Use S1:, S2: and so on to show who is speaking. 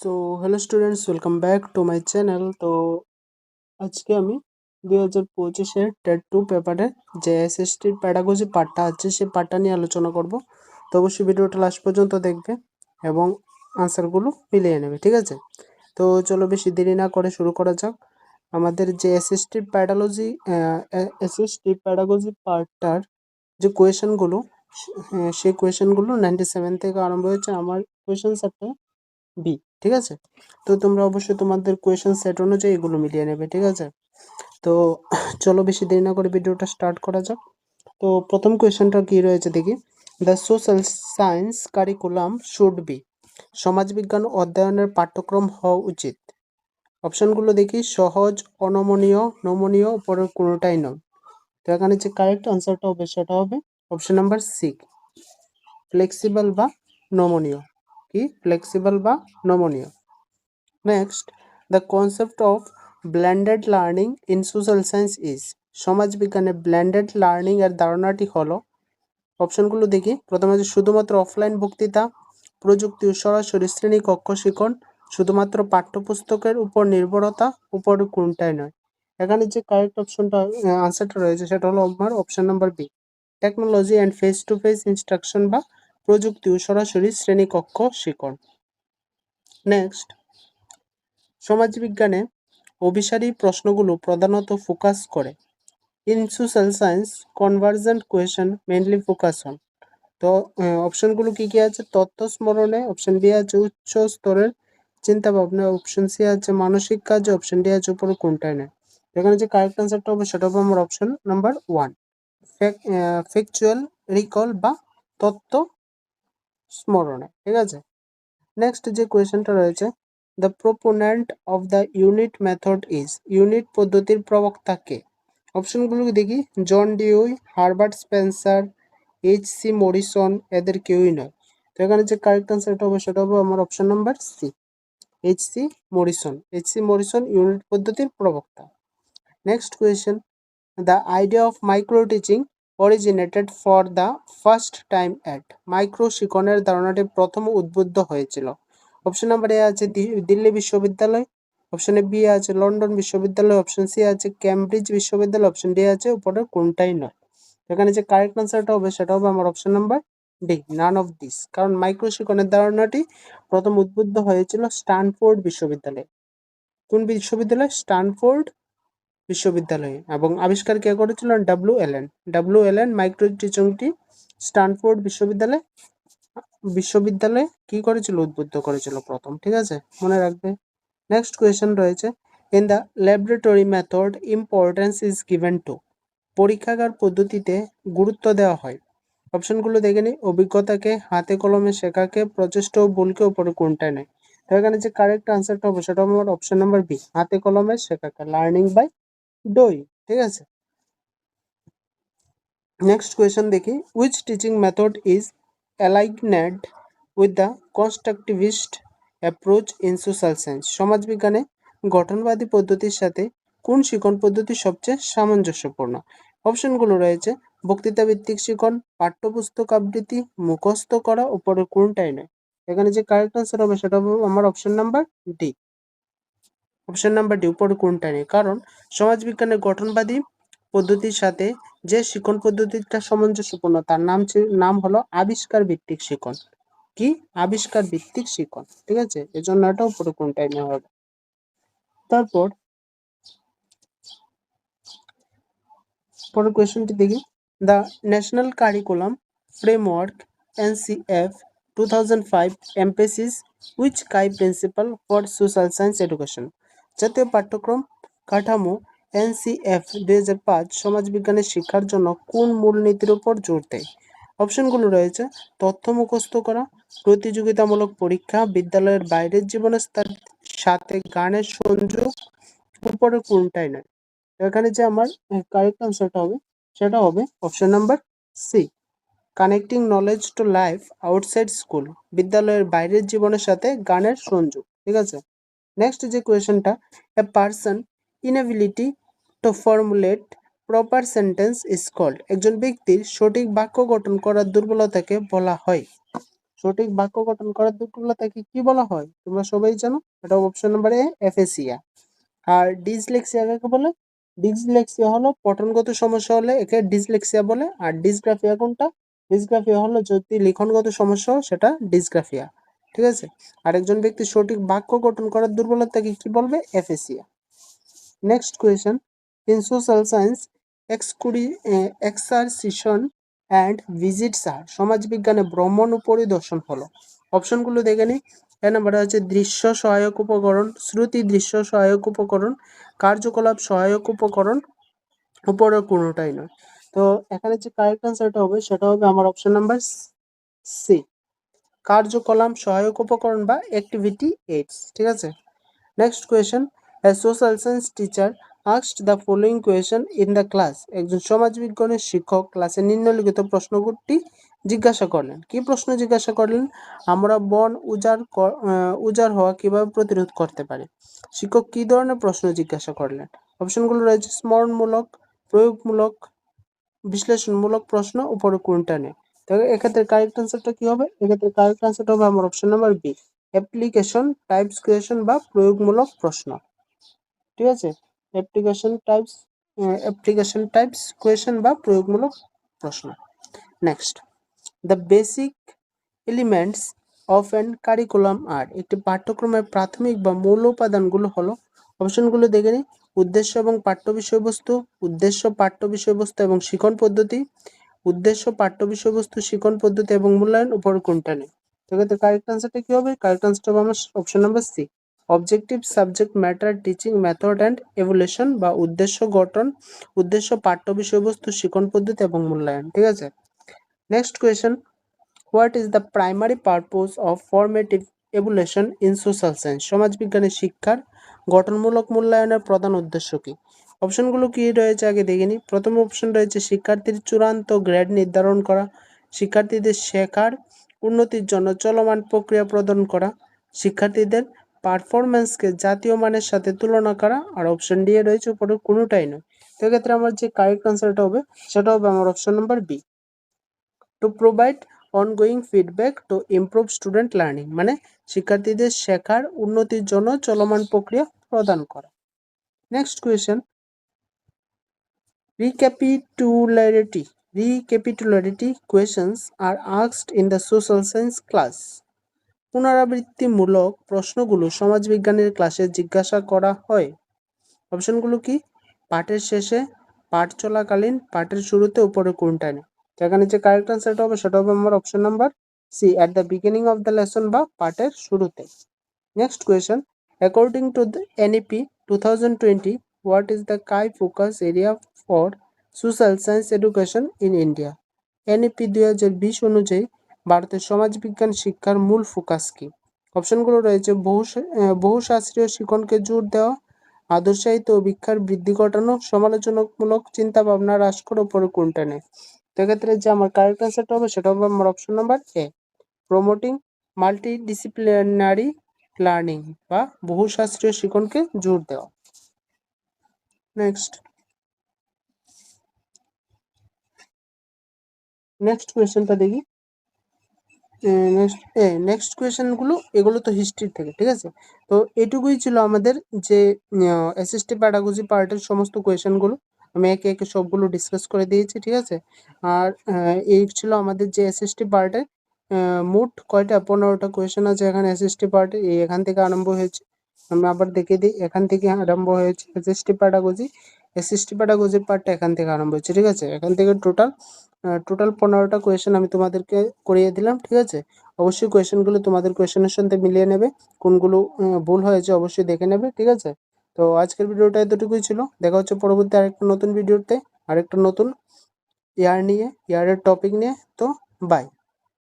S1: So hello students, welcome back to my channel. তো আজকে আমি 2025-এর টেট 2 পেপারে যে এসএসটির প্যাডাগজি পার্টটা আছে সেই পার্টটা নিয়ে আলোচনা করব। তো অবশ্যই ভিডিওটা লাস্ট পর্যন্ত দেখবে এবং আনসারগুলো মিলিয়ে নেবে, ঠিক আছে? তো চলো বেশি দেরি না করে শুরু করা যাক। আমাদের যে এসএসটি প্যাডাগজি পার্টটার যে কোয়েশনগুলো, সেই কোয়েশনগুলো 97 থেকে আরম্ভ হয়েছে। আমার কোয়েশন সেটটা বি, ঠিক আছে? তো তোমরা অবশ্যই তোমাদের কোয়েশ্চেন সেট অনুযায়ী এগুলো মিলিয়ে নেবে, ঠিক আছে? তো চলো বেশি দেরি না করে ভিডিওটা স্টার্ট করা যাক। তো প্রথম কোয়েশ্চেনটা কি রয়েছে দেখি। The social science curriculum should be, সমাজবিজ্ঞান অধ্যয়নের পাঠ্যক্রম হওয়া উচিত। অপশনগুলো দেখি, সহজ, অনমনীয়, নমনীয়, উপরের কোনোটাই নয়। তো এখানে যে কারেক্ট আনসারটা হবে সেটা হবে অপশন নাম্বার সি, ফ্লেক্সিবল বা নমনীয়। কি ফ্লেক্সিবল বা নমনীয়? Next, the concept of blended learning in social science is, সমাজবিজ্ঞানে ব্লেন্ডেড লার্নিং এর ধারণাটি হলো। অপশনগুলো দেখি। প্রথমে আছে শুধুমাত্র অফলাইন বক্তৃতা, প্রযুক্তি ও সরাসরি শ্রেণী কক্ষ শিখন, শুধুমাত্র পাঠ্যপুস্তকের উপর নির্ভরতা, উপর কোনটাই নয়। এখানে যে কারেক্ট অপশনটা আনসারটা রয়েছে সেটা হলো আমার option number B, technology and face to face instruction বা প্রযুক্তি ও সরাসরি শ্রেণীকক্ষ শিখন। নেক্সট, সমাজবিজ্ঞানে অভিসারী প্রশ্নগুলো প্রধানত ফোকাস করে। In social science convergent question mainly focus on. তো অপশনগুলো কি কি আছে? তথ্য স্মরণে, অপশন বি আছে উচ্চ স্তরের চিন্তা ভাবনা, অপশন সি আছে মানসিক কাজে, অপশন ডি আছে উপরে কোনটাই নেই। এখানে যে কারেক্ট আনসারটা হবে সেটা হবে আমার option number one, factual recall বা তথ্য স্মরণে, ঠিক আছে? নেক্সট যে কোয়েশ্চেনটা রয়েছে, the proponent of the unit method is, unit পদ্ধতির প্রবক্তা কে? অপশনগুলো দেখি। John Dewey, Herbert Spencer, H C. Morrison, এদের কেউই নয়। তো এখানে যে কারেক্ট আনসারটা হবে সেটা হবে আমার option number C, H C. Morrison. H C. Morrison unit পদ্ধতির প্রবক্তা। Next question, the idea of micro teaching originated for the first time at, micro শিক্ষণের ধারণাটি প্রথম উদ্বুদ্ধ হয়েছিল। অপশন নাম্বার এ আছে দিল্লি বিশ্ববিদ্যালয়, অপশন বি আছে লন্ডন বিশ্ববিদ্যালয়, অপশন সি আছে কেমব্রিজ বিশ্ববিদ্যালয়, অপশন ডি আছে উপরের কোনটাই নয়। এখানে যে কারেক্ট আনসারটা হবে সেটা হবে আমার option number D, none of this. কারণ মাইক্রো শিক্ষণের ধারণাটি প্রথম উদ্বুদ্ধ হয়েছিল স্ট্যানফোর্ড বিশ্ববিদ্যালয়ে। কোন বিশ্ববিদ্যালয়? স্ট্যানফোর্ড বিশ্ববিদ্যালয়ে। এবং আবিষ্কার কে করেছিল? ডাব্লিউ এল এন মাইক্রো টিচিংটি স্ট্যানফোর্ড বিশ্ববিদ্যালয়ে কি করেছিল? উদ্বুদ্ধ করেছিল প্রথম, ঠিক আছে? মনে রাখবে। নেক্সট কোয়েশ্চেন রয়েছে, in the laboratory method importance is given to, পরীক্ষাগার পদ্ধতিতে গুরুত্ব দেওয়া হয়। অপশনগুলো দেখে নিই। অভিজ্ঞতাকে, হাতে কলমে শেখাকে, প্রচেষ্টা ও ভুলকে, উপরে কোনটাই নেই। তো এখানে যে কারেক্ট আনসারটা হবে সেটা হবে আমার অপশন নাম্বার বি, হাতে কলমে শেখাকে, লার্নিং বাই ডুইং, ঠিক আছে? নেক্সট কোয়েশ্চেন দেখি, which teaching method is aligned with the constructivist approach in social science, সমাজবিজ্ঞানে গঠনবাদী পদ্ধতির সাথে কোন শিক্ষণ পদ্ধতি সবচেয়ে সামঞ্জস্যপূর্ণ? অপশনগুলো রয়েছে বক্তৃতা ভিত্তিক শিক্ষণ, পাঠ্যপুস্তক আবৃত্তি, মুখস্থ করা, উপরে কোনটাই নয়। এখানে যে কারেক্ট আনসার হবে সেটা হবে আমার option number D, option number D, উপরে কোনটাই নেই। কারণ সমাজবিজ্ঞানের গঠনবাদী পদ্ধতির সাথে যে শিক্ষণ পদ্ধতিটা সামঞ্জস্যপূর্ণ তার নাম হলো আবিষ্কার ভিত্তিক শিক্ষণ। কি? আবিষ্কার ভিত্তিক শিক্ষণ, ঠিক আছে? এজন্য এটা উপরে কোনটাই নেওয়া হবে। তারপর পরের কোয়েশ্চেনটি দেখি, the national curriculum framework NCF 2005 emphasis which key principle for social science education, জাতীয় পাঠ্যক্রম কাঠামো এনসিএফ 2005 সমাজবিজ্ঞানের শিক্ষার জন্য কোন মূলনীতির উপর জোর দেয়? অপশনগুলো রয়েছে তথ্য মুখস্থ করা, প্রতিযোগিতামূলক পরীক্ষা, বিদ্যালয়ের বাইরের জীবনের সাথে গানের সংযোগ, উপরে কোনটাই নয়। এখানে যে আমার কারেক্ট আনসারটা হবে সেটা হবে option number C, connecting knowledge to life outside school, বিদ্যালয়ের বাইরের জীবনের সাথে গানের সংযোগ, ঠিক আছে? নেক্সট যে কোয়েশ্চেনটা, a person inability to formulate proper sentence is called, একজন ব্যক্তির সঠিক বাক্য গঠন করার দুর্বলতাকে বলা হয়। সঠিক বাক্য গঠন করার দুর্বলতাকে কি বলা হয়? তোমরা সবাই জানো, এটা অপশন নাম্বার এ, অ্যাফেসিয়া। আর ডিসলেক্সিয়া কাকে বলে? ডিসলেক্সিয়া হলো পঠনগত সমস্যা হলে একে ডিসলেক্সিয়া বলে। আর ডিসগ্রাফিয়া কোনটা? ডিসগ্রাফিয়া হলো যদি লিখনগত সমস্যা হয় সেটা ডিসগ্রাফিয়া। ঠিক আছে। আরেকজন ব্যক্তি সঠিক বাক্য গঠন করার দুর্বলতাকে কি বলবে? Aphasia. Next question, in social science excursion and visits are সমাজবিজ্ঞানে ভ্রমণ ও পরিদর্শন হলো। অপশনগুলো দেখে নিই। এ নাম্বারে হচ্ছে দৃশ্য সহায়ক উপকরণ, শ্রুতি দৃশ্য সহায়ক উপকরণ, কার্যকলাপ সহায়ক উপকরণ, উপরের কোনোটাই নয়। তো এখানে যে কারেক্ট আনসারটা হবে সেটা হবে আমার অপশন নাম্বার সি, কার্যকলাপ সহায়ক উপকরণ বা অ্যাক্টিভিটি এইডস। ঠিক আছে। Next question, A social science teacher asked the following question in the class. একজন সমাজবিজ্ঞানের শিক্ষক ক্লাসে নিম্নলিখিত প্রশ্নগুলি জিজ্ঞাসা করলেন। কি প্রশ্ন জিজ্ঞাসা করলেন? আমরা বন উজাড় হওয়া কিভাবে প্রতিরোধ করতে পারি? শিক্ষক কি ধরনের প্রশ্ন জিজ্ঞাসা করলেন? অপশনগুলো রয়েছে স্মরণমূলক, প্রয়োগমূলক, বিশ্লেষণমূলক প্রশ্ন, উপরে কোনটা নেই। তো এক্ষেত্রে কারেক্ট আনসারটা কি হবে? এক্ষেত্রে কারেক্ট আনসারটা হবে আমার option number B, application types question বা প্রয়োগমূলক প্রশ্ন। ঠিক আছে। অ্যাপ্লিকেশন টাইপস কোয়েশ্চেন বা প্রয়োগমূলক প্রশ্ন। Next, the basic elements of an curriculum are একটি পাঠ্যক্রমের প্রাথমিক বা মূল উপাদানগুলো হলো। অপশনগুলো দেখে নিই। উদ্দেশ্য এবং পাঠ্য বিষয়বস্তু, উদ্দেশ্য পাঠ্য বিষয়বস্তু এবং শিখন পদ্ধতি, উদ্দেশ্য পাঠ্য বিষয়বস্তু, শিখন পদ্ধতি এবং মূল্যায়ন, উপর কোনটা নেই। সেক্ষেত্রে কারেক্ট আনসারটা কি হবে? কারেক্ট আনসারটা হবে আমার option number C, objective subject matter teaching method and evaluation বা উদ্দেশ্য গঠন, উদ্দেশ্য পাঠ্য বিষয়বস্তু, শিখন পদ্ধতি এবং মূল্যায়ন। ঠিক আছে। Next question, what is the primary purpose of formative evaluation in social science? সমাজবিজ্ঞানের শিক্ষার গঠনমূলক মূল্যায়নের প্রধান উদ্দেশ্য কি? অপশনগুলো কি রয়েছে আগে দেখে নিই। প্রথম অপশন রয়েছে শিক্ষার্থীর চূড়ান্ত গ্রেড নির্ধারণ করা, শিক্ষার্থীদের শেখার উন্নতির জন্য চলমান প্রক্রিয়া প্রদান করা, শিক্ষার্থীদের পারফরম্যান্সকে জাতীয় মানের সাথে তুলনা করা, আর অপশন ডি এ রয়েছে উপরে কোনোটাই নয়। তো এক্ষেত্রে আমার যে কারেক্ট আনসারটা হবে সেটা হবে আমার option number B, to provide ongoing feedback to improve student learning, মানে শিক্ষার্থীদের শেখার উন্নতির জন্য চলমান প্রক্রিয়া প্রদান করা। Next question, recapitulatory questions are asked in the social science class. পুনরাবৃত্তিমূলক প্রশ্নগুলো সমাজবিজ্ঞানের ক্লাসে জিজ্ঞাসা করা হয়। অপশনগুলো কি? পাঠের শেষে, পাঠ চলাকালীন, পাঠের শুরুতে, উপরে কোনটা নেই। এখানে যে কারেক্ট আনসারটা হবে সেটা হবে আমার option number C, at the beginning of the lesson বা পাঠের শুরুতে। Next question, according to the NEP 2020, what is the key focus area for social science education in India? NEP 2020 অনুযায়ী ভারতের সমাজবিজ্ঞান শিক্ষার মূল ফোকাস কি? অপশনগুলো রয়েছে বহুশাস্ত্রীয় শিক্ষণকে জোর দেওয়া, আদর্শায়িত অভিক্ষার বৃদ্ধি ঘটানো, সমালোচনামূলক চিন্তা ভাবনা হ্রাস করে, উপরে কোনটা নেই। তো এক্ষেত্রে যে আমার কারেক্ট আনসারটা হবে সেটা হবে আমার অপশন নাম্বার এ, প্রমোটিং মাল্টিডিসিপ্লিনারি লার্নিং বা বহুশাস্ত্রীয় শিক্ষণকে জোর দেওয়া। নেক্সট কোয়েশ্চেনটা দেখি। নেক্সট কোয়েশ্চেনগুলো এগুলো তো হিস্ট্রি থেকে। ঠিক আছে। তো এটুকুই ছিল আমাদের যে SST প্যাডাগজি পার্টের সমস্ত কোয়েশ্চেনগুলো। আমি একে একে সবগুলো ডিসকাস করে দিয়েছি। ঠিক আছে। আর এই ছিল আমাদের যে SST পার্টের মোট কয়টা 15টা কোয়েশ্চেন আছে এখানে SST পার্টে, এখান থেকে আরম্ভ হয়েছে। আমি আবার দেখে দিই, এখান থেকে আরম্ভ হয়েছে SST প্যাডাগজির পার্টটা এখান থেকে আরম্ভ হয়েছে। ঠিক আছে। এখান থেকে টোটাল 15টা কোয়েশ্চেন আমি তোমাদেরকে করিয়ে দিলাম। ঠিক আছে। অবশ্যই কোয়েশ্চেনগুলো তোমাদের কোয়েশ্চেনের সাথে মিলিয়ে নেবে, কোনগুলো ভুল হয়েছে অবশ্যই দেখে নেবে। ঠিক আছে। তো আজকের ভিডিওটা এতটুকুই ছিল। দেখা হচ্ছে পরবর্তী আরেকটা নতুন ভিডিওতে, আরেকটা নতুন ইয়ারের টপিক নিয়ে। তো বাই।